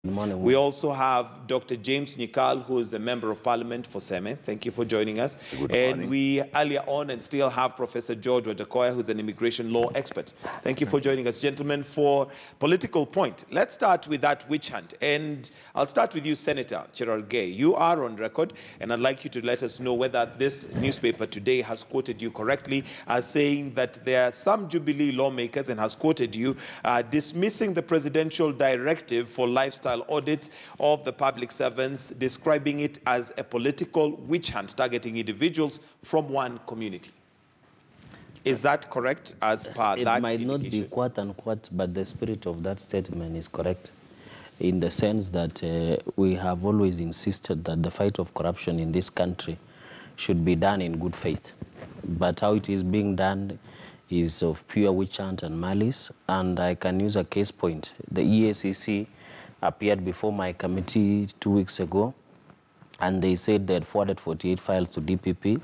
Good morning. We also have Dr. James Nyikal, who is a member of parliament for Seme. Thank you for joining us. Good morning. And we earlier on and still have Professor George Wadakoya, who's an immigration law expert. Thank you for joining us, gentlemen. For political point, let's start with that witch hunt. And I'll start with you, Senator Cherargei. You are on record, and I'd like you to let us know whether this newspaper today has quoted you correctly as saying that there are some Jubilee lawmakers, and has quoted you, dismissing the presidential directive for lifestyle audits of the public servants, describing it as a political witch hunt targeting individuals from one community. Is that correct as per that It might indication? not be quote unquote, but the spirit of that statement is correct in the sense that we have always insisted that the fight of corruption in this country should be done in good faith. But how it is being done is of pure witch hunt and malice. And I can use a case point. The EACC appeared before my committee 2 weeks ago, and they said they had forwarded 48 files to DPP.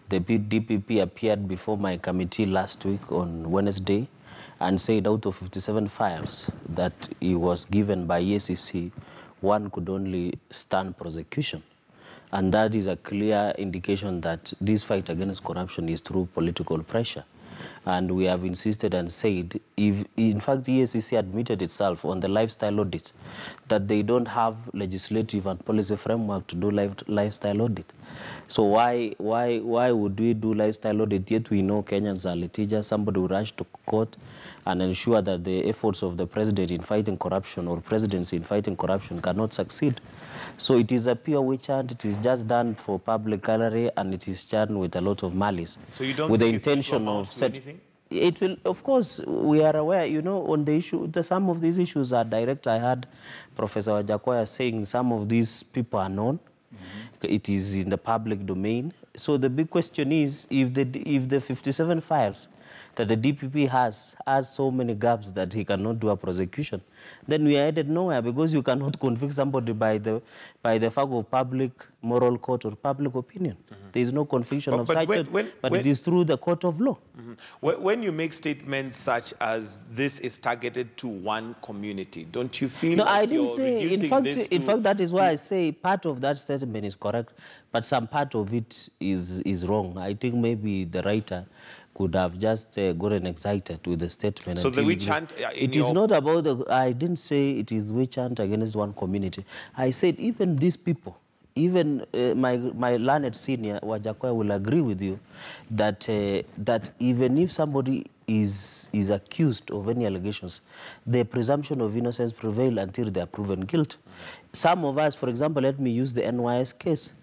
The DPP appeared before my committee last week on Wednesday and said out of 57 files that he was given by EACC, one could only stand prosecution. And that is a clear indication that this fight against corruption is through political pressure. And we have insisted and said, if, in fact, EACC admitted itself on the lifestyle audit that they don't have legislative and policy framework to do lifestyle audit. So why would we do lifestyle audit, yet we know Kenyans are litigious? Somebody will rush to court and ensure that the efforts of the president in fighting corruption or presidency in fighting corruption cannot succeed. So it is a pure witch hunt. It is just done for public gallery, and it is done with a lot of malice. So you don't with the think intention of anything? It will, of course, we are aware, you know, on the issue, some of these issues are direct. I heard Professor Wadakoya saying some of these people are known. It is in the public domain. So the big question is, if the 57 files that the DPP has so many gaps that he cannot do a prosecution, then we are headed nowhere, because you cannot convict somebody by the fact of public moral court or public opinion. There is no conviction of such, but it is through the court of law. When you make statements such as this is targeted to one community, don't you feel like I didn't say, in fact, that is why I say part of that statement is correct, but some part of it is wrong. I think maybe the writer could have just gotten excited with the statement. So the witch hunt... It is not about... I didn't say it is witch hunt against one community. I said even these people, even my learned senior, Wadakoya, will agree with you that, that even if somebody is accused of any allegations, the presumption of innocence prevails until they are proven guilt. Some of us, for example, let me use the NYS case.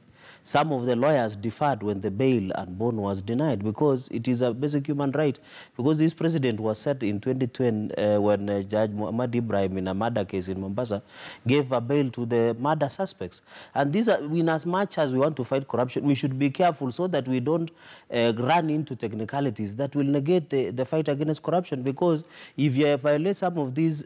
Some of the lawyers deferred when the bail and bond was denied, because it is a basic human right. Because this president was set in 2020 when Judge Muhammad Ibrahim, in a murder case in Mombasa, gave a bail to the murder suspects. And these are, in as much as we want to fight corruption, we should be careful so that we don't run into technicalities that will negate the fight against corruption. Because if you violate some of these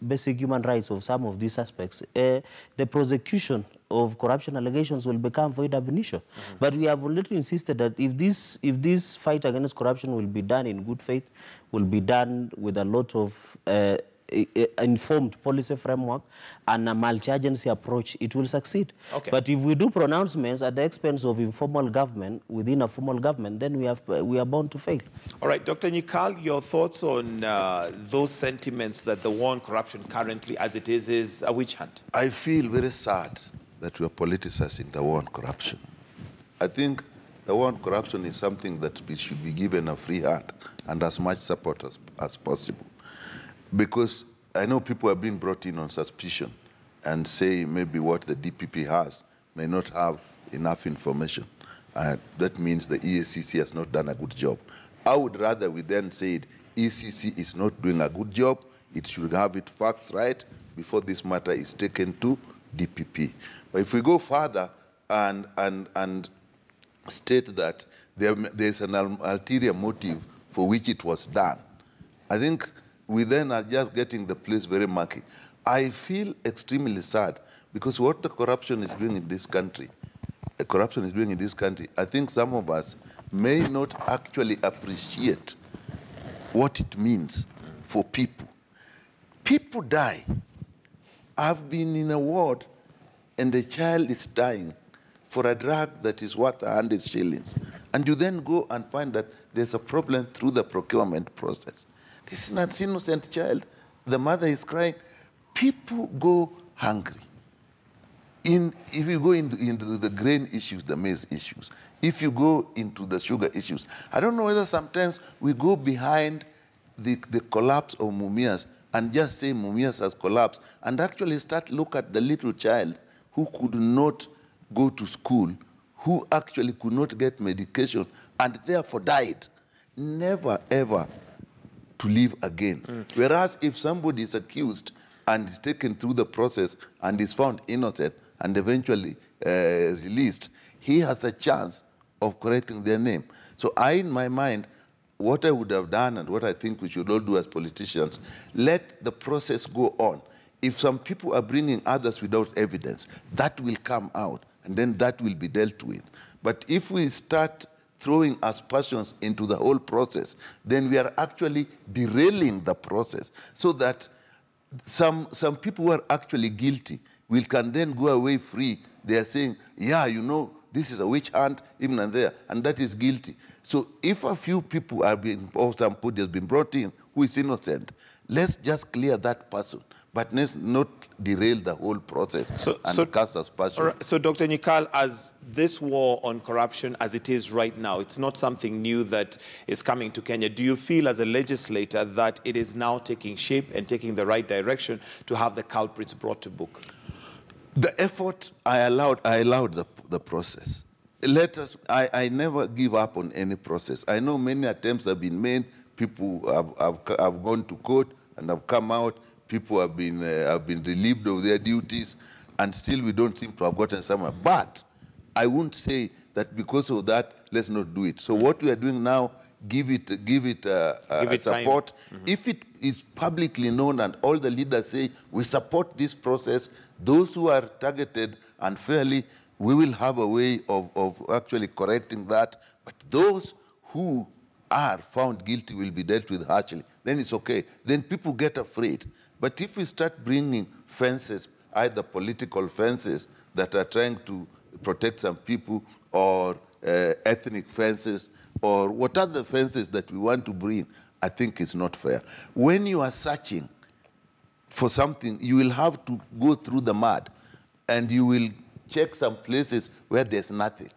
basic human rights of some of these suspects, the prosecution of corruption allegations will become void ab initio. But we have already insisted that if this fight against corruption will be done in good faith, will be done with a lot of informed policy framework and a multi-agency approach, it will succeed. Okay. But if we do pronouncements at the expense of informal government within a formal government, then we are bound to fail. All right, Dr. Nyikal, your thoughts on those sentiments that the war on corruption currently, as it is a witch hunt? I feel very sad that we are politicizing the war on corruption. I think the war on corruption is something that we should be given a free hand and as much support as possible. Because I know people are being brought in on suspicion and say maybe what the DPP has may not have enough information. That means the EACC has not done a good job. I would rather we then say EACC is not doing a good job. It should have its facts right before this matter is taken to DPP. But if we go further and state that there's an ulterior motive for which it was done, I think we then are just getting the place very murky. I feel extremely sad because what the corruption is doing in this country, I think some of us may not actually appreciate what it means for people. People die. I've been in a ward and the child is dying for a drug that is worth 100 shillings. And you then go and find that there's a problem through the procurement process. This is not an innocent child. The mother is crying. People go hungry. If you go into the grain issues, the maize issues, if you go into the sugar issues, I don't know whether sometimes we go behind the collapse of Mumias and just say Mumias has collapsed and actually start look at the little child who could not go to school, who actually could not get medication and therefore died, never ever to live again. Whereas if somebody is accused and is taken through the process and is found innocent and eventually released, he has a chance of correcting their name. So in my mind, what I would have done and what I think we should all do as politicians, let the process go on. If some people are bringing others without evidence, that will come out, and then that will be dealt with. But if we start throwing aspersions into the whole process, then we are actually derailing the process so that some people who are actually guilty can then go away free. They are saying, yeah, you know, this is a witch hunt, even and there, and that is guilty. So if a few people are being, or somebody has been brought in who is innocent, let's just clear that person, but let's not derail the whole process and cast aspersion. So Dr. Nyikal, as this war on corruption as it is right now, it's not something new that is coming to Kenya. Do you feel as a legislator that it is now taking shape and taking the right direction to have the culprits brought to book? The effort, I allowed the process. I never give up on any process. I know many attempts have been made. People have gone to court and have come out. People have been relieved of their duties, and still we don't seem to have gotten somewhere. But I won't say that because of that, let's not do it. So what we are doing now, give it support. If it is publicly known and all the leaders say, we support this process, those who are targeted unfairly, we will have a way of actually correcting that. But those who are found guilty will be dealt with harshly. Then it's okay. Then people get afraid. But if we start bringing fences, either political fences that are trying to protect some people, or ethnic fences, or what other fences that we want to bring, I think it's not fair. When you are searching for something, you will have to go through the mud, and you will check some places where there's nothing.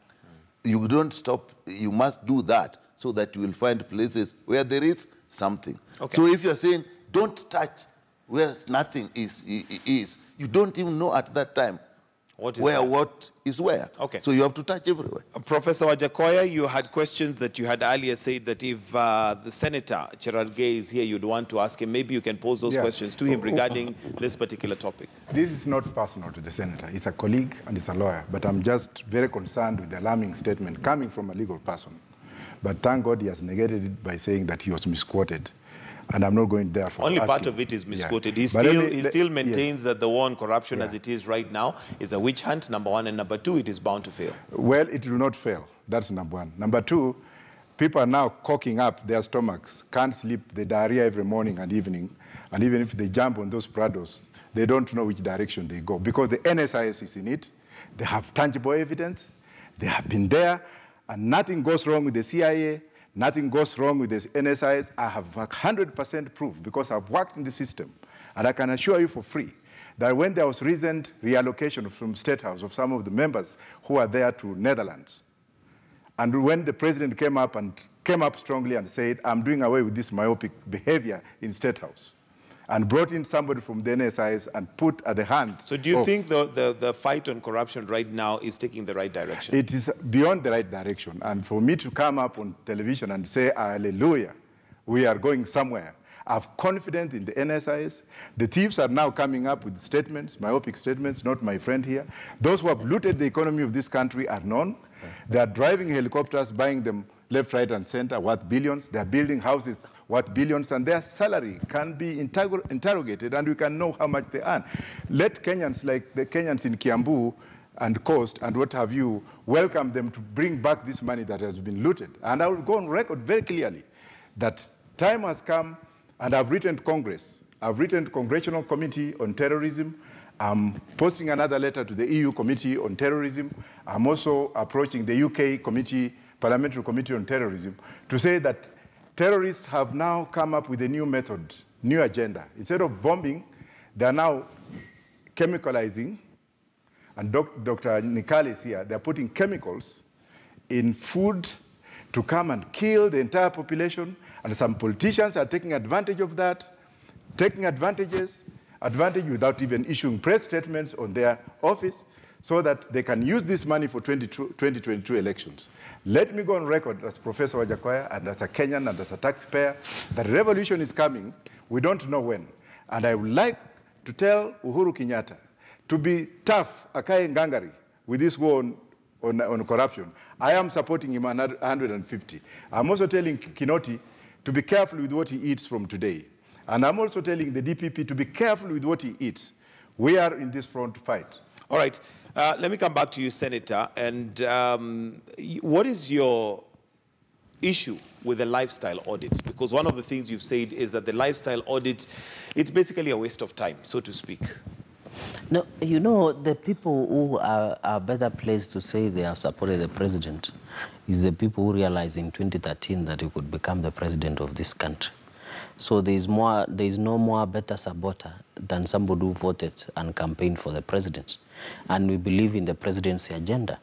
You don't stop. You must do that so that you will find places where there is something. Okay. So if you're saying, don't touch where nothing is, you don't even know at that time what is where. Okay. So you have to touch everywhere. Professor Wajakoya, you had questions that you had earlier said that if the Senator, Cherargei, is here, you'd want to ask him. Maybe you can pose those questions to him regarding this particular topic. This is not personal to the Senator. He's a colleague and he's a lawyer. But I'm just very concerned with the alarming statement coming from a legal person. But thank God he has negated it by saying that he was misquoted. And I'm not going there for only asking. Part of it is misquoted. He still maintains that the war on corruption as it is right now is a witch hunt, number one, and number two, it is bound to fail. Well, it will not fail. That's number one. Number two, people are now cocking up their stomachs, can't sleep, the diarrhea every morning and evening, and even if they jump on those prados, they don't know which direction they go, because the NSIS is in it, they have tangible evidence, they have been there, and nothing goes wrong with the CIA, nothing goes wrong with this NSIS. I have 100% proof because I've worked in the system. And I can assure you for free that when there was recent reallocation from State House of some of the members who are there to Netherlands, and when the president came up strongly and said, I'm doing away with this myopic behavior in State House, and brought in somebody from the NSIS and put at the hand. So do you think the fight on corruption right now is taking the right direction? It is beyond the right direction. And for me to come up on television and say, hallelujah, we are going somewhere. I have confidence in the NSIS. The thieves are now coming up with statements, myopic statements, not my friend here. Those who have looted the economy of this country are known. They are driving helicopters, buying them left, right, and center, worth billions. They are building houses worth billions, and their salary can be interrogated, and we can know how much they earn. Let Kenyans, like the Kenyans in Kiambu and Coast and what have you, welcome them to bring back this money that has been looted. And I will go on record very clearly that time has come, and I've written to Congress I've written to Congressional Committee on Terrorism. I'm posting another letter to the EU Committee on Terrorism. I'm also approaching the UK Committee, Parliamentary Committee on Terrorism, to say that terrorists have now come up with a new method, new agenda. Instead of bombing, they are now chemicalizing, and Dr. Nikal is here, they're putting chemicals in food to come and kill the entire population, and some politicians are taking advantage of that, taking advantage without even issuing press statements on their office so that they can use this money for 2022 elections. Let me go on record as Professor Wajakoya and as a Kenyan and as a taxpayer that revolution is coming. We don't know when. And I would like to tell Uhuru Kenyatta to be tough, Akai Ngangari, with this war on corruption. I am supporting him 150. I'm also telling Kinoti to be careful with what he eats from today. And I'm also telling the DPP to be careful with what he eats. We are in this front fight. All right. Let me come back to you, Senator. And what is your issue with the lifestyle audit? Because one of the things you've said is that the lifestyle audit, it's basically a waste of time, so to speak. No, you know, the people who are better placed to say they have supported the president is the people who realized in 2013 that he could become the president of this country. So there is no more better supporter than somebody who voted and campaigned for the president. And we believe in the presidency agenda.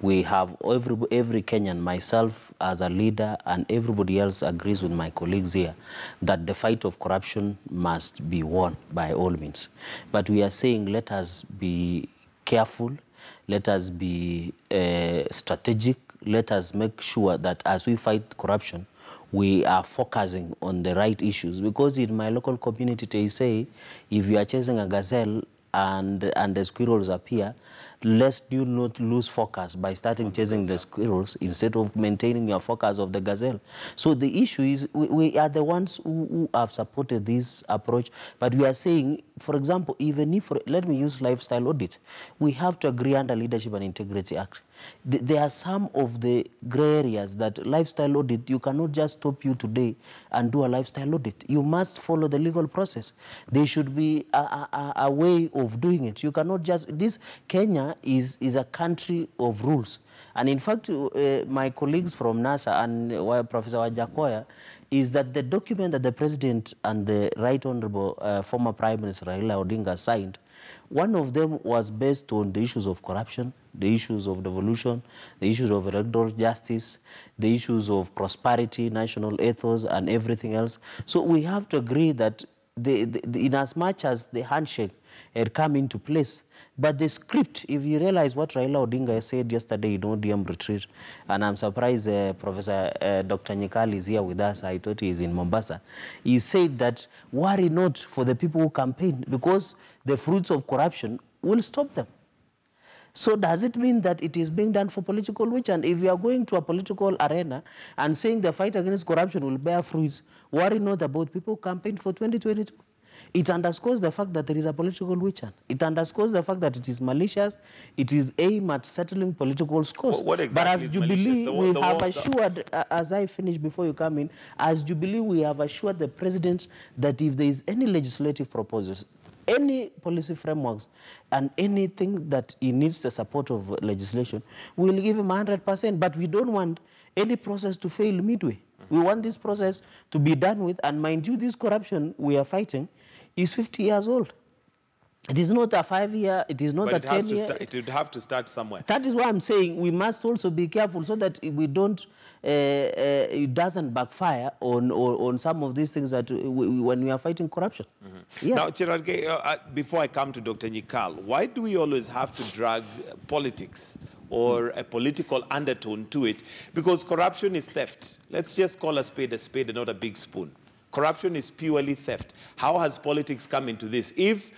We have every Kenyan, myself as a leader, and everybody else agrees with my colleagues here that the fight of corruption must be won by all means. But we are saying let us be careful, let us be strategic, let us make sure that as we fight corruption, we are focusing on the right issues. Because in my local community, they say, if you are chasing a gazelle and the squirrels appear, lest you not lose focus by starting chasing the squirrels instead of maintaining your focus of the gazelle. So the issue is we are the ones who have supported this approach, but we are saying, for example, even if, let me use lifestyle audit, we have to agree under Leadership and Integrity Act. There are some of the gray areas that lifestyle audit, you cannot just stop you today and do a lifestyle audit. You must follow the legal process. There should be a way of doing it. You cannot just, Kenya is a country of rules. And in fact, my colleagues from NASA and Professor Wajakoya, is that the document that the President and the Right Honorable former Prime Minister Raila Odinga signed, one of them was based on the issues of corruption, the issues of devolution, the issues of electoral justice, the issues of prosperity, national ethos, and everything else. So we have to agree that in as much as the handshake had come into place, but the script, if you realize what Raila Odinga said yesterday in ODM retreat, and I'm surprised Professor Dr. Nikal is here with us, I thought he's in Mombasa, he said that worry not for the people who campaign because the fruits of corruption will stop them. So does it mean that it is being done for political witch? And if you are going to a political arena and saying the fight against corruption will bear fruits, worry not about people who campaign for 2022. It underscores the fact that there is a political witch hunt. It underscores the fact that it is malicious. It is aimed at settling political scores. What exactly but as is Jubilee, malicious? we have assured, as I finish before you come in, as Jubilee, we have assured the President that if there is any legislative proposals, any policy frameworks, and anything that he needs the support of legislation, we will give him 100%. But we don't want any process to fail midway. We want this process to be done with, and mind you, this corruption we are fighting is 50 years old. It is not a 5-year, it is not a 10-year. It would have to start somewhere. That is why I'm saying we must also be careful so that we don't, it doesn't backfire on some of these things that when we are fighting corruption. Mm-hmm. Yeah. Now, Cherargei, before I come to Dr. Nikal, why do we always have to drag politics or a political undertone to it? Because corruption is theft. Let's just call a spade and not a big spoon. Corruption is purely theft. How has politics come into this? If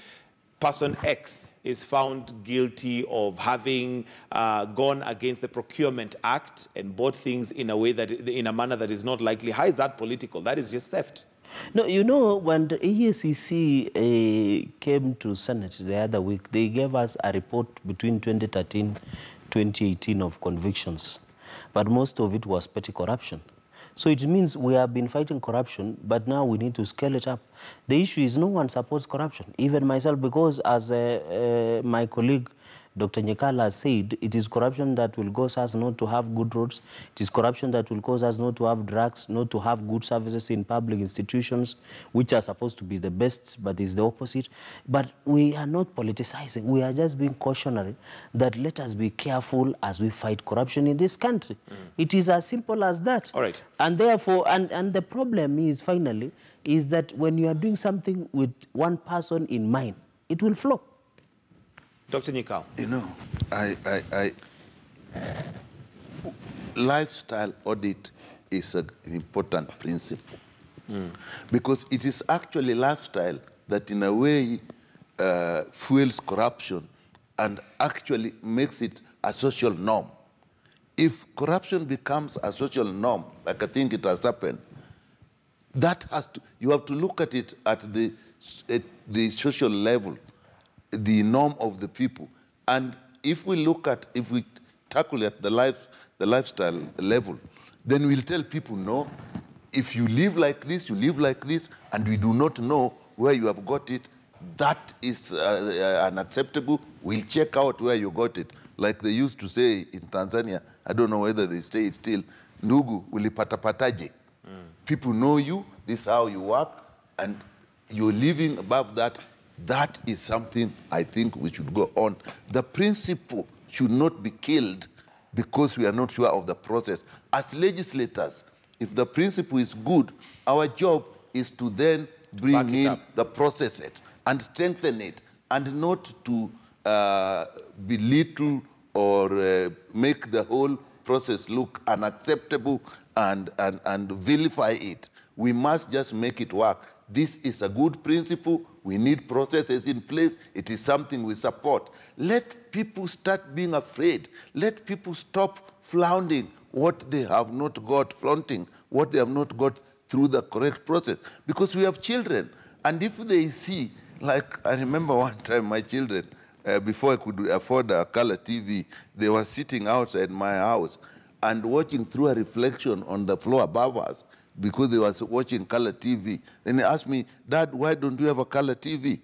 person X is found guilty of having gone against the Procurement Act and bought things in a way that, in a manner that is not likely, how is that political? That is just theft. No, you know, when the EACC came to Senate the other week, they gave us a report between 2013 2018 of convictions, but most of it was petty corruption. So it means we have been fighting corruption, but now we need to scale it up. The issue is no one supports corruption, even myself, because as my colleague Dr. Nyekala has said, it is corruption that will cause us not to have good roads. It is corruption that will cause us not to have drugs, not to have good services in public institutions, which are supposed to be the best, but is the opposite. But we are not politicizing. We are just being cautionary that let us be careful as we fight corruption in this country. It is as simple as that. All right. And therefore, and the problem is, finally, is that when you are doing something with one person in mind, it will flop. Dr. Nyekala. You know, lifestyle audit is an important principle because it is actually lifestyle that in a way fuels corruption and actually makes it a social norm. If corruption becomes a social norm, like I think it has happened, that has to, you have to look at it at the social level, the norm of the people. And if we tackle at the lifestyle level, then we'll tell people, no, if you live like this, you live like this, and we do not know where you have got it, that is unacceptable. We'll check out where you got it. Like they used to say in Tanzania, I don't know whether they say it still, ndugu ulipatapataje. People know you, this is how you work, and you're living above that. That is something I think we should go on. The principle should not be killed because we are not sure of the process. As legislators, if the principle is good, our job is to then bring in the processes and strengthen it, and not to belittle or make the whole process look unacceptable and vilify it. We must just make it work. This is a good principle. We need processes in place. It is something we support. Let people start being afraid. Let people stop flaunting what they have not got, flaunting what they have not got through the correct process. Because we have children, and if they see, like I remember one time my children, before I could afford a color TV, they were sitting outside my house and watching through a reflection on the floor above us, because they was watching color TV. Then they asked me, Dad, why don't you have a color TV?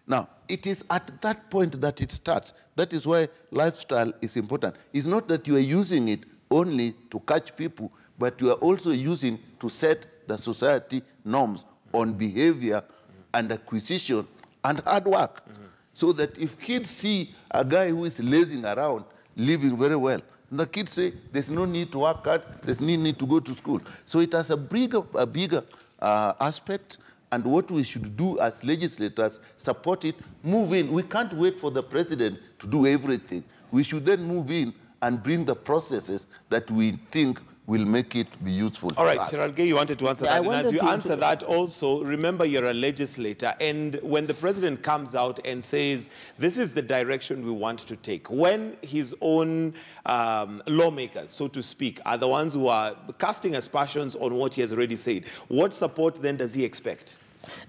Now, it is at that point that it starts. That is why lifestyle is important. It's not that you are using it only to catch people, but you are also using to set the society norms on behavior and acquisition and hard work. So that if kids see a guy who is lazing around, living very well, the kids say, there's no need to work hard, there's no need to go to school. So it has a bigger aspect, and what we should do as legislators, support it, move in. We can't wait for the president to do everything. We should then move in and bring the processes that we think will make it be useful. All right, to us. Cherargei, you wanted to answer that. And as you answer that also, remember you're a legislator, and when the president comes out and says, this is the direction we want to take, when his own lawmakers, so to speak, are the ones who are casting aspersions on what he has already said, what support then does he expect?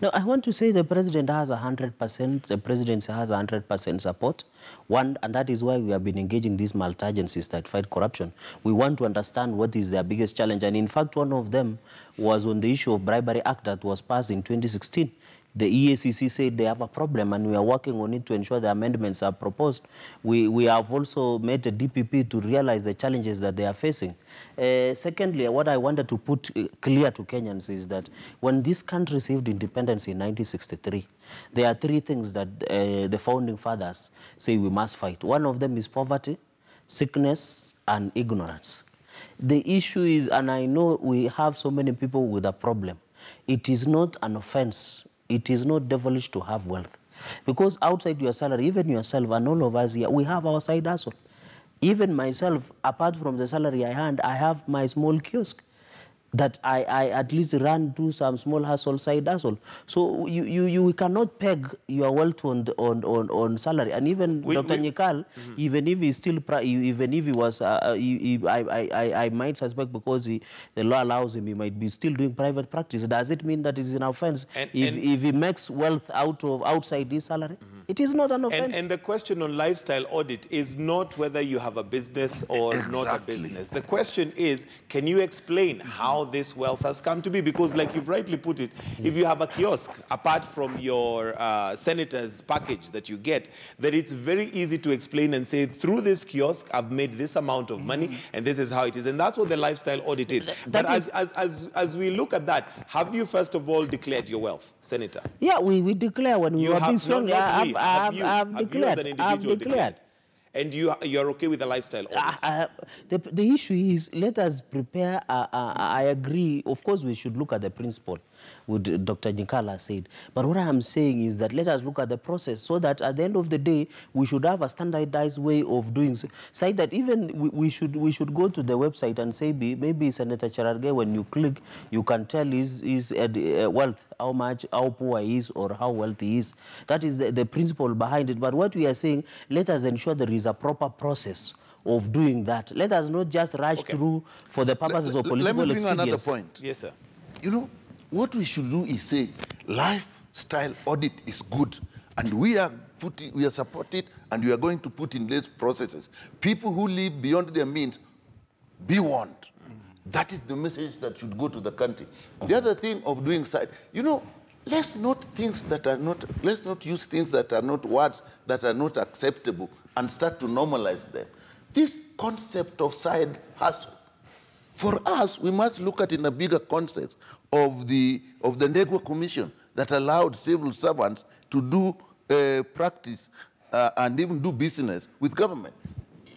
No, I want to say the president has 100%, the presidency has 100% support. One, and that is why we have been engaging these multi-agencies that fight corruption. We want to understand what is their biggest challenge. And in fact, one of them was on the issue of Bribery Act that was passed in 2016. The EACC said they have a problem, and we are working on it to ensure the amendments are proposed. We have also made a DPP to realize the challenges that they are facing. Secondly, what I wanted to put clear to Kenyans is that when this country received independence in 1963, there are three things that the founding fathers say we must fight. One of them is poverty, sickness, and ignorance. The issue is, and I know we have so many people with a problem, it is not an offense. It is not devilish to have wealth. Because outside your salary, even yourself and all of us here, we have our side hustle. Even myself, apart from the salary I earn, I have my small kiosk that I at least do some small hustle, side hustle. So you cannot peg your wealth on salary. And even Dr. Nyekala, even if he's still, even if he was, I might suspect because the law allows him, he might be still doing private practice. Does it mean that it is an offense if he makes wealth outside his salary? It is not an offense. And the question on lifestyle audit is not whether you have a business or not a business. The question is, can you explain how how this wealth has come to be. Because like you've rightly put it, if you have a kiosk, apart from your senator's package that you get, then it's very easy to explain and say, through this kiosk, I've made this amount of money, and this is how it is. And that's what the lifestyle audit is. But as we look at that, have you first of all declared your wealth, Senator? Yeah, we declare when we were being sworn. I've declared. And you're okay with the lifestyle audit? The issue is, let us prepare. I agree. Of course, we should look at the principle, what Dr. Jinkala said. But what I'm saying is that let us look at the process so that at the end of the day, we should have a standardized way of doing so. Say that even we should go to the website and say, maybe Senator Cherargei, when you click, you can tell his wealth, how poor he is or how wealthy he is. That is the principle behind it. But what we are saying, let us ensure there is a proper process of doing that. Let us not just rush through for the purposes of political expedience. Let me bring another point. Yes, sir. You know, what we should do is say, lifestyle audit is good, and we are supporting it, and we are going to put in place processes. People who live beyond their means, be warned. That is the message that should go to the country. The other thing of doing side, you know, let's not use things that are not words that are not acceptable and start to normalize them. This concept of side hustle, for us, we must look at it in a bigger context of the Ndegwa Commission that allowed civil servants to do practice and even do business with government.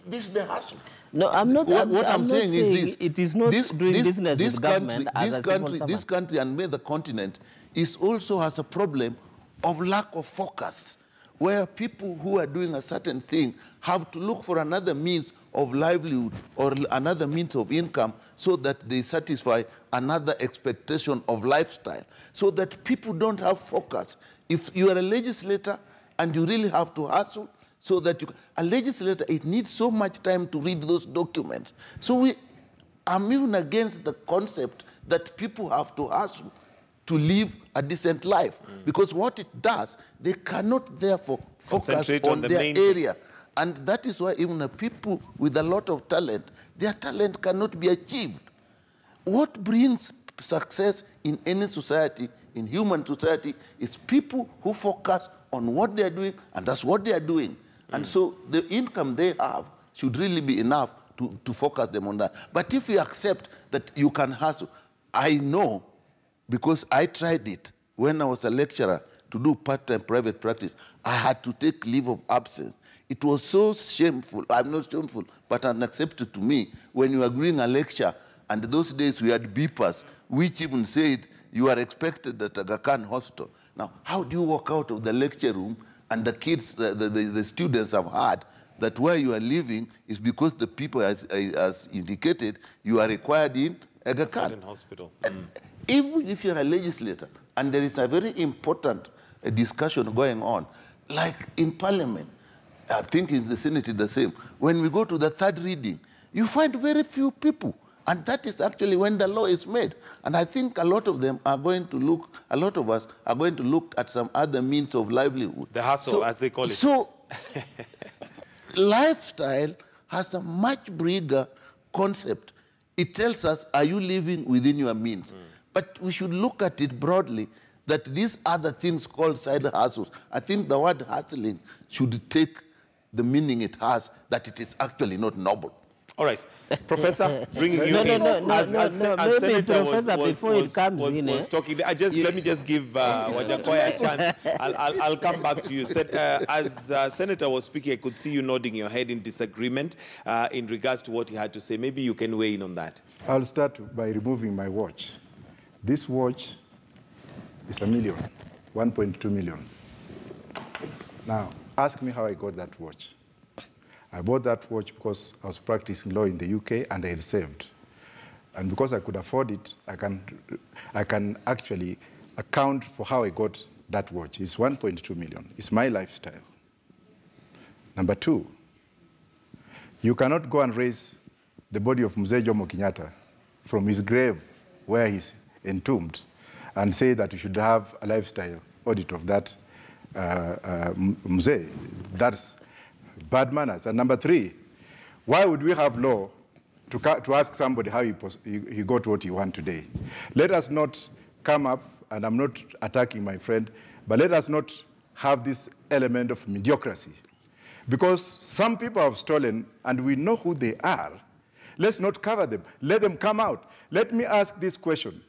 This is the hustle. No, I'm not. What I'm saying is this: it is not doing business with government as a civil servant. This country and the continent also has a problem of lack of focus, where people who are doing a certain thing have to look for another means of livelihood or another means of income so that they satisfy another expectation of lifestyle, so that people don't have focus. If you are a legislator and you really have to hustle, so that a legislator, it needs so much time to read those documents. So I'm even against the concept that people have to hustle to live a decent life. Because what it does, they cannot therefore focus on their area. And that is why even the people with a lot of talent, their talent cannot be achieved. What brings success in any society, in human society, is people who focus on what they are doing, and that's what they are doing. And so the income they have should really be enough to focus them on that. But if you accept that you can hustle, I know, because I tried it when I was a lecturer to do part-time private practice, I had to take leave of absence. It was so shameful, I'm not shameful, but unacceptable to me when you are doing a lecture, and those days we had beepers, which even said you are expected at Aga Khan Hospital. Now, how do you walk out of the lecture room and the kids, the students have heard that where you are living is because the people, as indicated, you are required in Aga Khan Hospital. Even if you're a legislator, and there is a very important discussion going on, like in Parliament, I think in the Senate it's the same. When we go to the third reading, you find very few people. And that is actually when the law is made. And I think a lot of them are going to look, a lot of us are going to look at some other means of livelihood. The hustle, as they call it. So, lifestyle has a much bigger concept. It tells us, are you living within your means? But we should look at it broadly, that these other things called side hustles, I think the word hustling should take the meaning it has, that it is actually not noble. All right, Professor, bringing you in. As Senator was talking, let me just give Wajakoya a chance. I'll come back to you. As Senator was speaking, I could see you nodding your head in disagreement in regards to what he had to say. Maybe you can weigh in on that. I'll start by removing my watch. This watch is $1 million, 1.2 million. Now, ask me how I got that watch. I bought that watch because I was practicing law in the UK and I had saved. And because I could afford it, I can actually account for how I got that watch. It's 1.2 million. It's my lifestyle. Number two, you cannot go and raise the body of Mzee Jomo Kenyatta from his grave where he's entombed and say that you should have a lifestyle audit of that Mzee. That's bad manners. And number three, why would we have law to ask somebody how he got what he wants today. Let us not come up, and I'm not attacking my friend, but let us not have this element of mediocrity. Because some people have stolen, and we know who they are. Let's not cover them. Let them come out. Let me ask this question.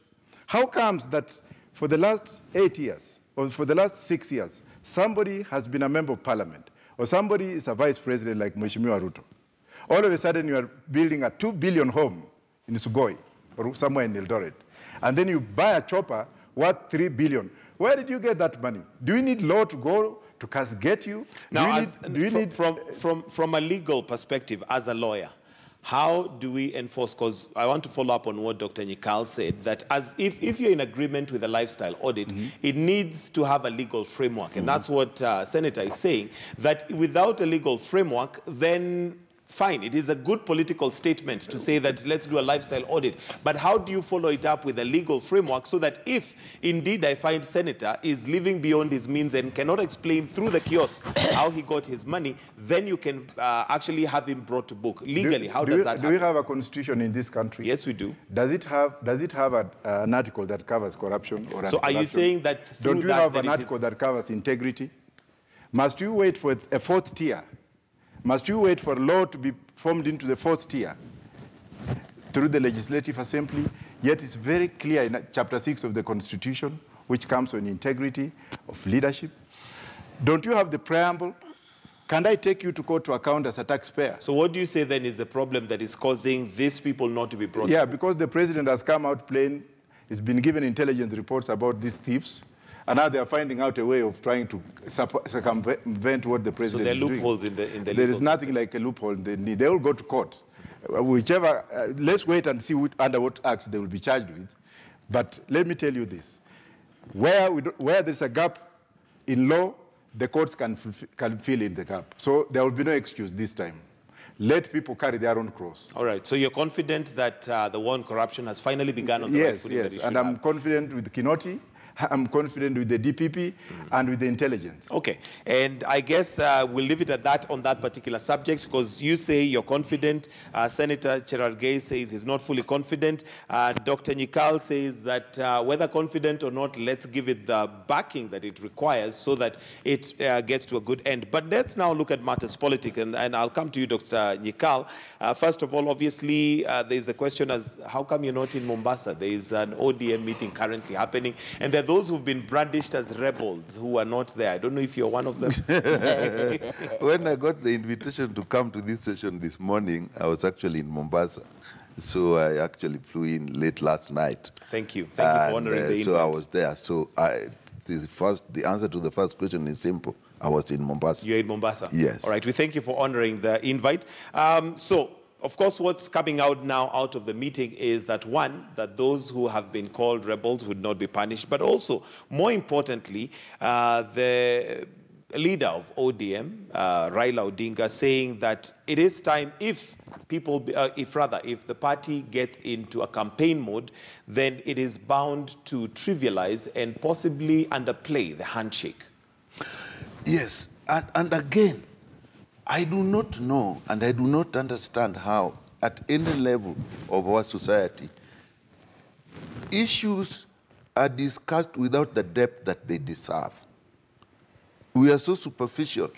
How comes that for the last 8 years, or for the last 6 years, somebody has been a member of parliament, or somebody is a vice president like Mheshimiwa Ruto? All of a sudden, you are building a 2 billion home in Sugoi, or somewhere in Eldoret, and then you buy a chopper worth 3 billion. Where did you get that money? Do you need law to go to castigate you? Now, from a legal perspective, as a lawyer, how do we enforce? Because I want to follow up on what Dr. Nyikal said, that as if you're in agreement with a lifestyle audit, it needs to have a legal framework. And that's what Senator is saying, that without a legal framework, then fine, it is a good political statement to say that let's do a lifestyle audit. But how do you follow it up with a legal framework so that if indeed I find Senator is living beyond his means and cannot explain through the kiosk how he got his money, then you can actually have him brought to book? Legally, how does that happen? Do we have a constitution in this country? Yes, we do. Does it have an article that covers corruption? Or so are you saying that through don't you have an article that covers integrity? Must you wait for a fourth tier? Must you wait for law to be formed into the fourth tier through the Legislative Assembly? Yet it's very clear in Chapter 6 of the Constitution, which comes on integrity of leadership. Don't you have the preamble? Can I take you to court to account as a taxpayer? So what do you say then is the problem that is causing these people not to be brought? Yeah, because the president has come out plain, he's been given intelligence reports about these thieves, and now they are finding out a way of trying to circumvent what the president is doing. So there are loopholes in the legal There is nothing like a loophole. They all go to court. Whichever, let's wait and see under what acts they will be charged with. But let me tell you this. Where there's a gap in law, the courts can fill in the gap. So there will be no excuse this time. Let people carry their own cross. All right. So you're confident that the war on corruption has finally begun on the right footing? Yes, and I'm confident with Kinoti. I'm confident with the DPP and with the intelligence. Okay. And I guess we'll leave it at that on that particular subject, because you say you're confident. Senator Cherargei says he's not fully confident. Dr. Nyikal says that whether confident or not, let's give it the backing that it requires so that it gets to a good end. But let's now look at matters political, and I'll come to you, Dr. Nyikal. First of all, obviously, there's a question as how come you're not in Mombasa? There is an ODM meeting currently happening, and there are those who've been brandished as rebels who are not there. I don't know if you're one of them. When I got the invitation to come to this session this morning, I was actually in Mombasa. So I actually flew in late last night. Thank you. Thank you for honoring the invite. So I was there. So the answer to the first question is simple. I was in Mombasa. You're in Mombasa? Yes. All right. We thank you for honoring the invite. Of course, what's coming out now out of the meeting is that, one, that those who have been called rebels would not be punished, but also, more importantly, the leader of ODM, Raila Odinga, saying that it is time, if the party gets into a campaign mode, then it is bound to trivialize and possibly underplay the handshake. Yes, and again, I do not know and I do not understand how, at any level of our society, issues are discussed without the depth that they deserve. We are so superficial.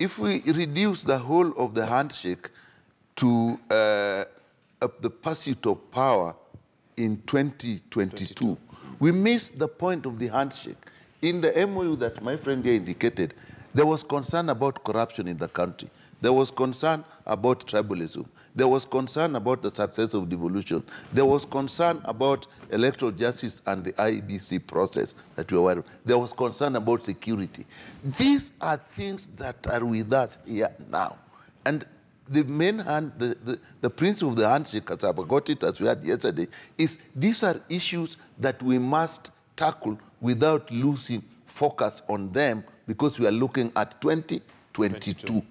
If we reduce the whole of the handshake to the pursuit of power in 2022, we miss the point of the handshake. In the MOU that my friend here indicated, there was concern about corruption in the country. There was concern about tribalism. There was concern about the success of devolution. There was concern about electoral justice and the IEBC process that we are aware of. There was concern about security. These are things that are with us here now. And the main the principle of the handshake, as I got it, as we had yesterday, is these are issues that we must tackle without losing focus on them, because we are looking at 2022.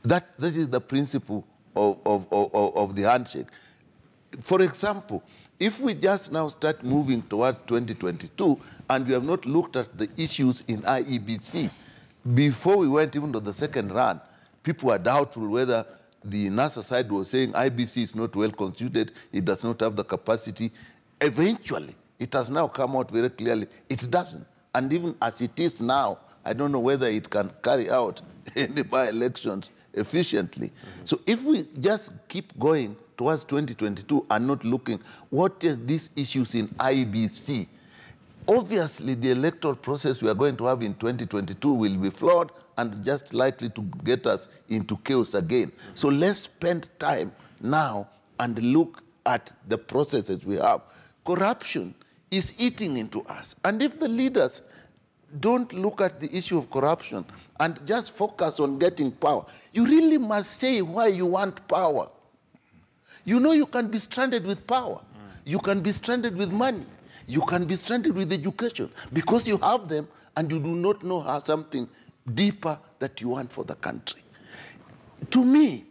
That is the principle of the handshake. For example, if we just now start moving towards 2022 and we have not looked at the issues in IEBC, before we went even to the second run, people were doubtful whether the NASA side was saying IBC is not well constituted, it does not have the capacity. Eventually, it has now come out very clearly, it doesn't. And even as it is now, I don't know whether it can carry out any by-elections efficiently. So if we just keep going towards 2022 and not looking what are these issues in IBC, obviously the electoral process we are going to have in 2022 will be flawed and just likely to get us into chaos again. So let's spend time now and look at the processes we have. Corruption is eating into us. And if the leaders don't look at the issue of corruption and just focus on getting power, you really must say why you want power. You know you can be stranded with power. You can be stranded with money. You can be stranded with education because you have them and you do not know how something deeper that you want for the country. To me,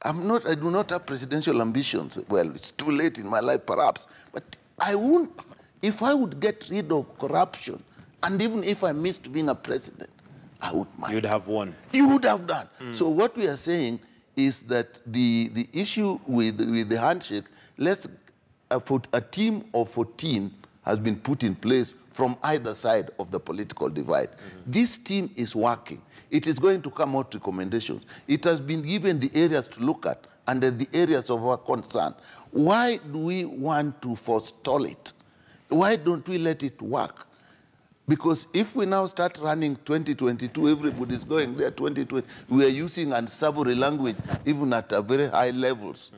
I do not have presidential ambitions. Well, it's too late in my life perhaps, but I won't, if I would get rid of corruption, and even if I missed being a president, I would mind. You'd have won. You would have done. So what we are saying is that the issue with the handshake, let's put a team of 14 has been put in place from either side of the political divide. This team is working. It is going to come out recommendations. It has been given the areas to look at and the areas of our concern. Why do we want to forestall it? Why don't we let it work? Because if we now start running 2022, everybody's going there 2020, we are using unsavory language even at very high levels.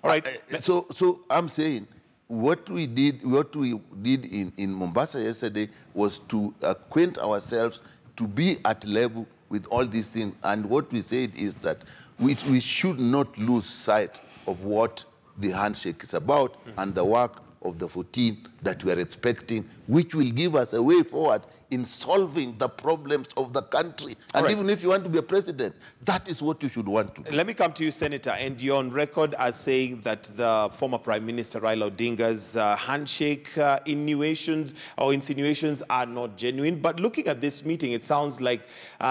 All right. So I'm saying what we did in Mombasa yesterday was to acquaint ourselves to be at level with all these things. And what we said is that we should not lose sight of what the handshake is about and the work of the 14 that we are expecting, which will give us a way forward in solving the problems of the country. And even if you want to be a president, that is what you should want to do. Let me come to you, Senator, and you're on record as saying that the former Prime Minister Raila Odinga's handshake insinuations are not genuine. But looking at this meeting, it sounds like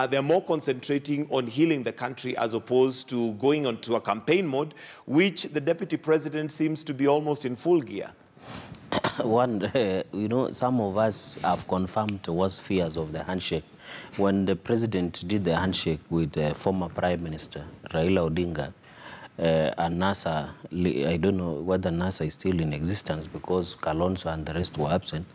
they're more concentrating on healing the country as opposed to going onto a campaign mode, which the Deputy President seems to be almost in full gear. One, you know, some of us have confirmed was fears of the handshake. When the president did the handshake with the former Prime Minister, Raila Odinga, and NASA, I don't know whether NASA is still in existence because Kalonzo and the rest were absent,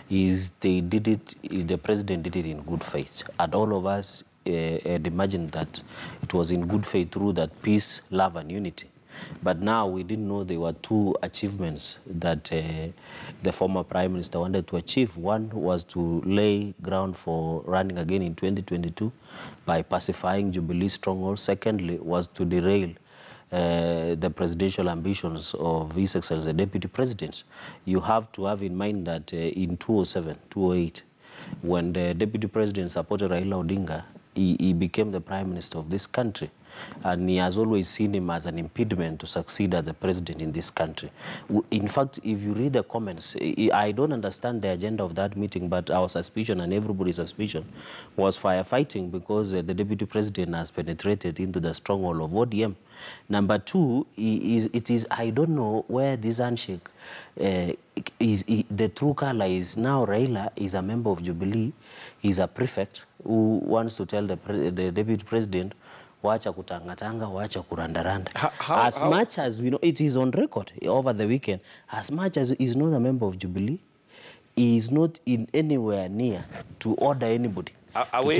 the president did it in good faith. And all of us had imagined that it was in good faith through that peace, love, and unity. But now we didn't know there were two achievements that the former Prime Minister wanted to achieve. One was to lay ground for running again in 2022 by pacifying Jubilee stronghold. Secondly was to derail the presidential ambitions of His Excellency, the Deputy President. You have to have in mind that in 2007, 2008, when the Deputy President supported Raila Odinga, he became the Prime Minister of this country. And he has always seen him as an impediment to succeed as the president in this country. In fact, if you read the comments, I don't understand the agenda of that meeting, but our suspicion and everybody's suspicion was firefighting because the deputy president has penetrated into the stronghold of ODM. Number two, I don't know where this handshake the true color is now Raila is a member of Jubilee, he's a prefect who wants to tell the deputy president wacha kutangatanga, wacha kurandaranda. As much as we know, it is on record over the weekend, as much as he's not a member of Jubilee, he is not in anywhere near to order anybody. Away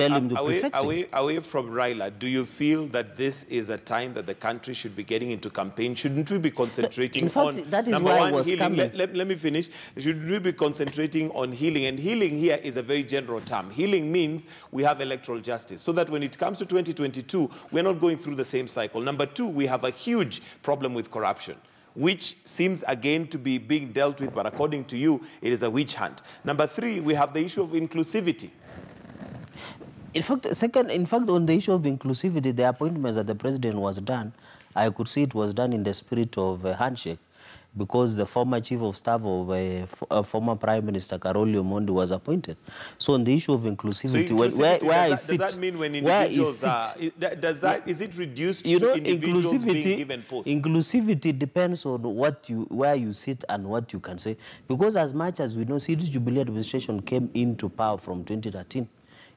from Raila, do you feel that this is a time that the country should be getting into campaign? Shouldn't we be concentrating on, that is number why one, healing? Let me finish. Should we be concentrating on healing? And healing here is a very general term. Healing means we have electoral justice, so that when it comes to 2022, we're not going through the same cycle. Number two, we have a huge problem with corruption, which seems again to be being dealt with, but according to you, it is a witch hunt. Number three, we have the issue of inclusivity. In fact, on the issue of inclusivity, the appointments that the president was done, I could see it was done in the spirit of a handshake. because the former chief of staff of former Prime Minister Karoli Omondi was appointed. So on the issue of inclusivity, does that mean when individuals are, is it reduced to individuals being given posts? Inclusivity depends on where you sit and what you can say. Because as much as we know, City Jubilee administration came into power from 2013.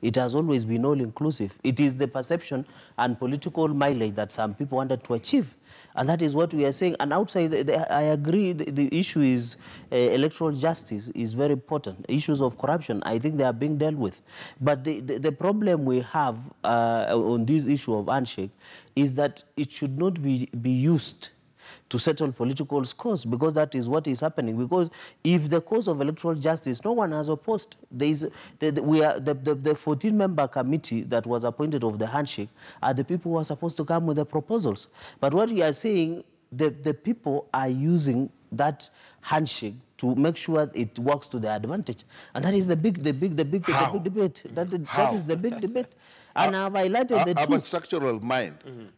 It has always been all-inclusive. It is the perception and political mileage that some people wanted to achieve. And that is what we are saying. And outside, I agree, the issue is electoral justice is very important. Issues of corruption, I think they are being dealt with. But the problem we have on this issue of handshake is that it should not be used to settle political scores, because that is what is happening. Because if the cause of electoral justice, no one has opposed. There is the 14-member committee that was appointed of the handshake are the people who are supposed to come with the proposals. But what we are saying, the people are using that handshake to make sure it works to their advantage, and that is the big debate. That is the big debate. And I've highlighted the our structural mind.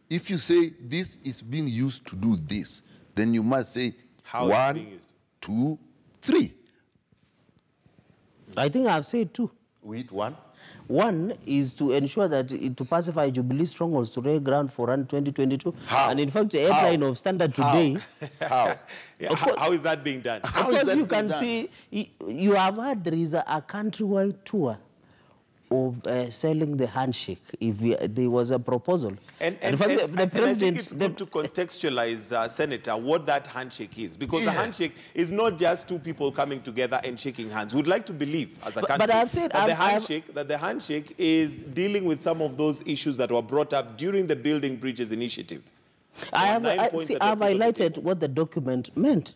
If you say this is being used to do this, then you must say how 1, 2, 3. I think I've said 2. With 1? One is to ensure that to pacify Jubilee strongholds to lay ground for run 2022. How? And in fact, the headline of Standard today. How? How is that being done? Because you can see, you have heard there is a countrywide tour of selling the handshake. If there was a proposal. And in fact, the president, I think it's good to contextualize, Senator, what that handshake is. Because the handshake is not just two people coming together and shaking hands. We'd like to believe, as a country, but I've said, that the handshake is dealing with some of those issues that were brought up during the Building Bridges initiative. I've highlighted what the document meant.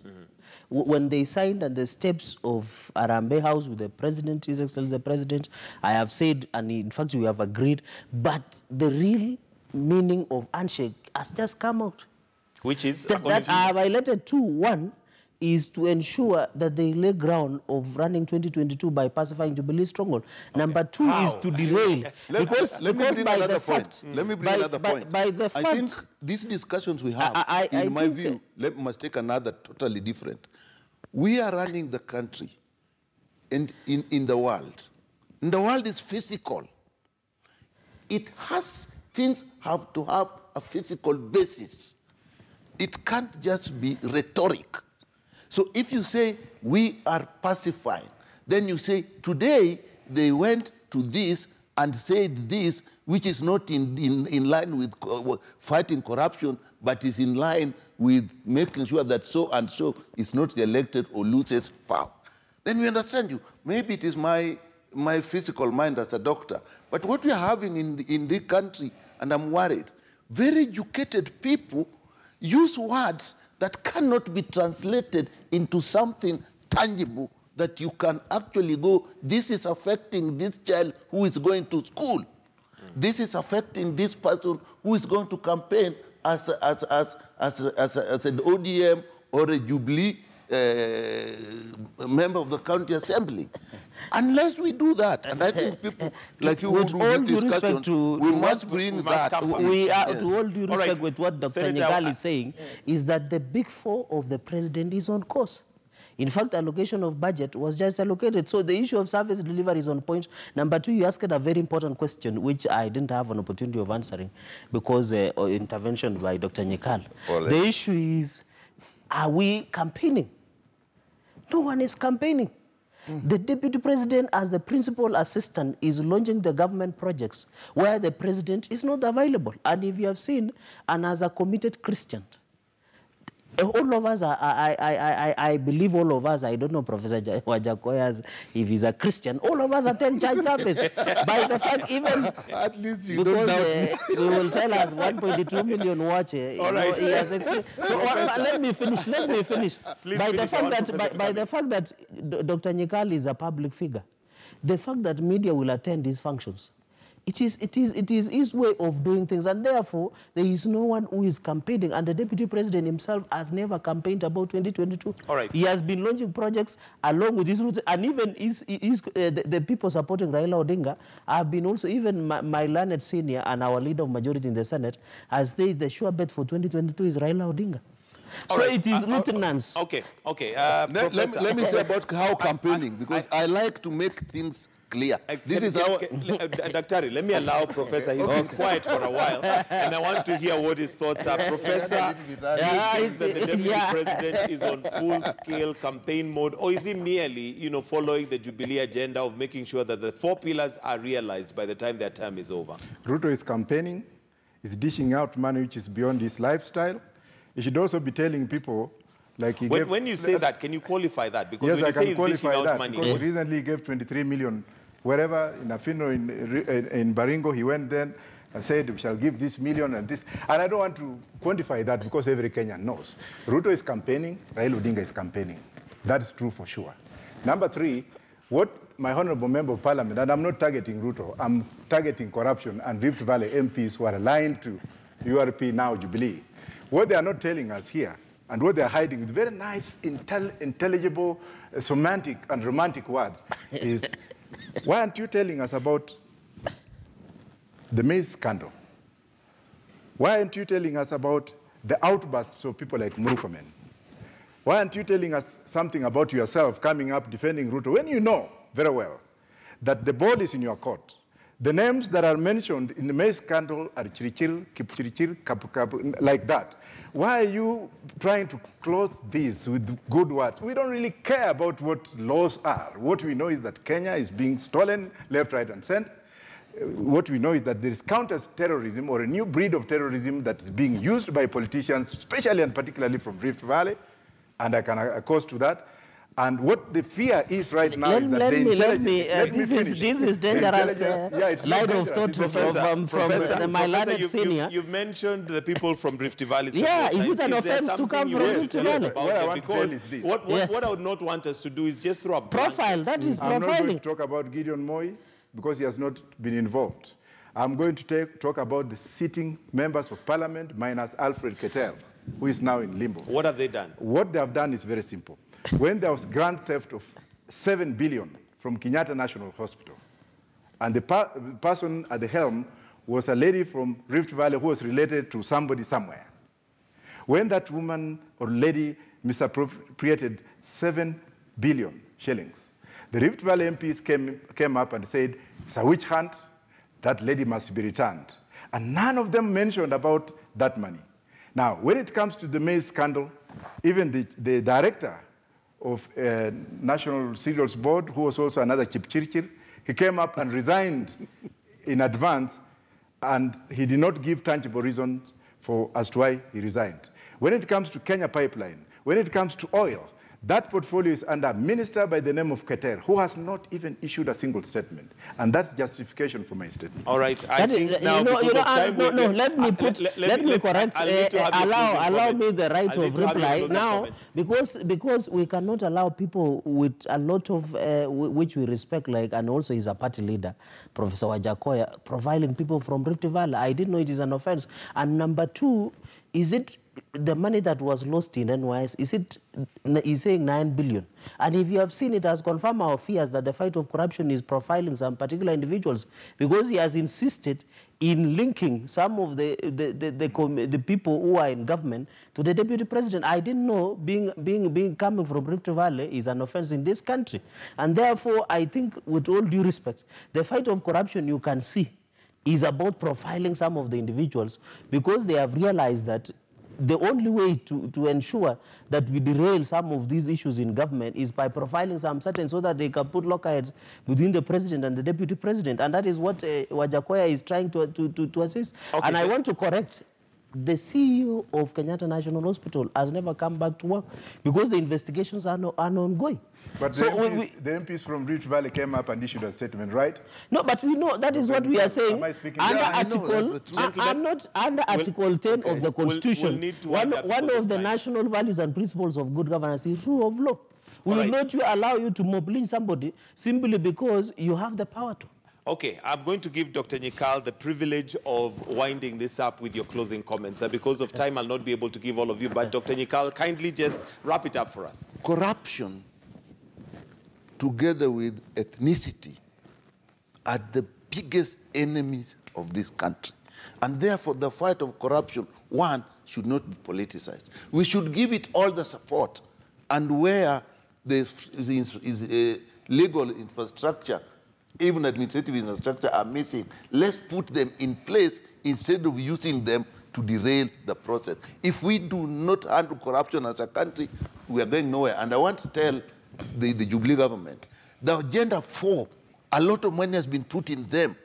When they signed on the steps of Arambe House with the President, His Excellency the President, I have said, and in fact we have agreed, but the real meaning of handshake has just come out. Which is? That I have highlighted 2. 1 is to ensure that they lay ground of running 2022 by pacifying Jubilee stronghold. Okay. Number 2 is to derail. Let me bring another point. I think these discussions we have, in my view, must take another totally different. We are running the country and in the world. And the world is physical. Things have to have a physical basis. It can't just be rhetoric. So if you say we are pacifying, then you say today they went to this and said this, which is not in line with fighting corruption, but is in line with making sure that so and so is not elected or loses power. Then we understand you. Maybe it is my physical mind as a doctor. But what we are having in the country, and I'm worried, very educated people use words that cannot be translated into something tangible that you can actually go, this is affecting this child who is going to school. This is affecting this person who is going to campaign as an ODM or a Jubilee member of the county assembly. Unless we do that, and I think people like you who do this discussion, we must bring that. To all due respect with what Dr. Nyigali is saying, is that the big 4 of the president is on course. In fact, allocation of budget was just allocated. So the issue of service delivery is on point. Number 2, you asked a very important question, which I didn't have an opportunity of answering because intervention by Dr. Nyikal. The issue is, are we campaigning? No one is campaigning. The deputy president, as the principal assistant, is launching the government projects where the president is not available. And if you have seen, and as a committed Christian, all of us, I believe all of us, I don't know Professor Wajakoya, if he's a Christian, all of us attend church service. By the fact, even at least you because don't doubt he will tell us 1.2 million watch. All right. He has so let me finish. By the fact that Dr. Nyikali is a public figure, the fact that media will attend these functions, it is his way of doing things, and therefore there is no one who is campaigning, and the deputy president himself has never campaigned about 2022. All right. He has been launching projects along with his roots, and even the people supporting Raila Odinga have been also, even my learned senior and our leader of majority in the Senate has said the sure bet for 2022 is Raila Odinga. All So right. it is lieutenants. Okay. Let me say about how campaigning, because I like to make things clear. This is how... Dr. let me allow Professor. He's been quiet for a while, and I want to hear what his thoughts are. Professor, do you think that the Deputy President is on full-scale campaign mode, or is he merely, following the Jubilee agenda of making sure that the 4 pillars are realized by the time their term is over? Ruto is campaigning. He's dishing out money which is beyond his lifestyle. He should also be telling people, like he gave... When you say that, can you qualify that? Because yes, when you I say can he's dishing qualify out that, money... because recently he gave 23 million wherever, in Afino, in Baringo, he went then and said, we shall give this million and this. And I don't want to quantify that because every Kenyan knows. Ruto is campaigning, Raila Odinga is campaigning. That's true for sure. Number 3, what my honorable member of parliament, and I'm not targeting Ruto, I'm targeting corruption and Rift Valley MPs who are aligned to URP, now Jubilee. What they are not telling us here, and what they are hiding with very nice, intelligible, semantic and romantic words, is why aren't you telling us about the maize scandal? Why aren't you telling us about the outbursts of people like Murkomen? Why aren't you telling us something about yourself coming up defending Ruto when you know very well that the ball is in your court? The names that are mentioned in the maize scandal are Chirichir, Kipchirichir, Kapu, like that. Why are you trying to clothe this with good words? We don't really care about what laws are. What we know is that Kenya is being stolen left, right, and center. What we know is that there is counter-terrorism, or a new breed of terrorism that is being used by politicians, especially and particularly from Rift Valley, and I can accost to that. And what the fear is right now is that this is dangerous line of thought from my learned senior. You've mentioned the people from Rift Valley. Yeah, is it an offense to come from Rift Valley? What I would not want us to do is just throw a profile. That is profiling. I'm not going to talk about Gideon Moi because he has not been involved. I'm going to talk about the sitting members of parliament minus Alfred Keter, who is now in limbo. What have they done? What they have done is very simple. When there was grand theft of 7 billion from Kenyatta National Hospital, and the person at the helm was a lady from Rift Valley who was related to somebody somewhere. When that woman or lady misappropriated 7 billion shillings, the Rift Valley MPs came up and said, it's a witch hunt, that lady must be returned. And none of them mentioned about that money. Now, when it comes to the maize scandal, even the director of National Cereals Board, who was also another Chipchirchir, he came up and resigned in advance, and he did not give tangible reasons as to why he resigned. When it comes to Kenya Pipeline, when it comes to oil, that portfolio is under a minister by the name of Keter, who has not even issued a single statement. And that's justification for my statement. All right. I think now, let me correct. Allow me the right of reply now, because we cannot allow people with a lot of, which we respect, like, and also he's a party leader, Professor Wajakoya, profiling people from Rift Valley. I didn't know it is an offense. And number 2, is it the money that was lost in NYS, he's saying 9 billion. And if you have seen, it has confirmed our fears that the fight of corruption is profiling some particular individuals, because he has insisted in linking some of the people who are in government to the deputy president. I didn't know being coming from Rift Valley is an offense in this country. And therefore, I think, with all due respect, the fight of corruption you can see is about profiling some of the individuals, because they have realized that the only way to ensure that we derail some of these issues in government is by profiling some certain, so that they can put lockerheads between the president and the deputy president. And that is what Wajakoya is trying to assist. Okay, and I want to correct. The CEO of Kenyatta National Hospital has never come back to work because the investigations are ongoing. But so the MPs from Rift Valley came up and issued a statement, right? No, but we know that is what we are saying. Am I speaking? Under I'm not under Article 10 of the Constitution. One of the national values and principles of good governance is rule of law. We will not allow you to mobilize somebody simply because you have the power to. Okay, I'm going to give Dr. Nyikal the privilege of winding this up with your closing comments. Because of time, I'll not be able to give all of you, but Dr. Nyikal, kindly just wrap it up for us. Corruption, together with ethnicity, are the biggest enemies of this country. And therefore, the fight of corruption, one, should not be politicized. We should give it all the support, and where the legal infrastructure, even administrative infrastructure are missing, let's put them in place instead of using them to derail the process. If we do not handle corruption as a country, we are going nowhere. And I want to tell the Jubilee government, the Agenda 4, a lot of money has been put in them,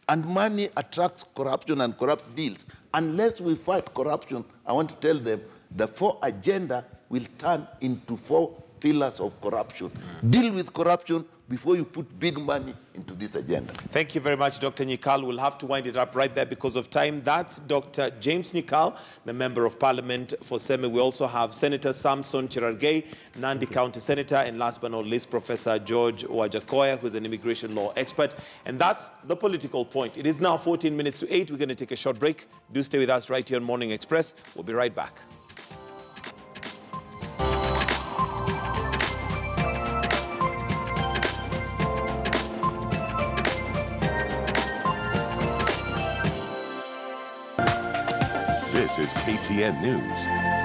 and money attracts corruption and corrupt deals. Unless we fight corruption, I want to tell them the 4 agenda will turn into 4 pillars of corruption. Deal with corruption before you put big money into this agenda. Thank you very much, Dr. Nyikal. We'll have to wind it up right there because of time. That's Dr. James Nyikal, the Member of Parliament for Seme. We also have Senator Samson Cherargei, Nandi County Senator, and last but not least, Professor George Wajakoya, who's an immigration law expert. And that's the political point. It is now 14 minutes to 8. We're going to take a short break. Do stay with us right here on Morning Express. We'll be right back. This is KTN News.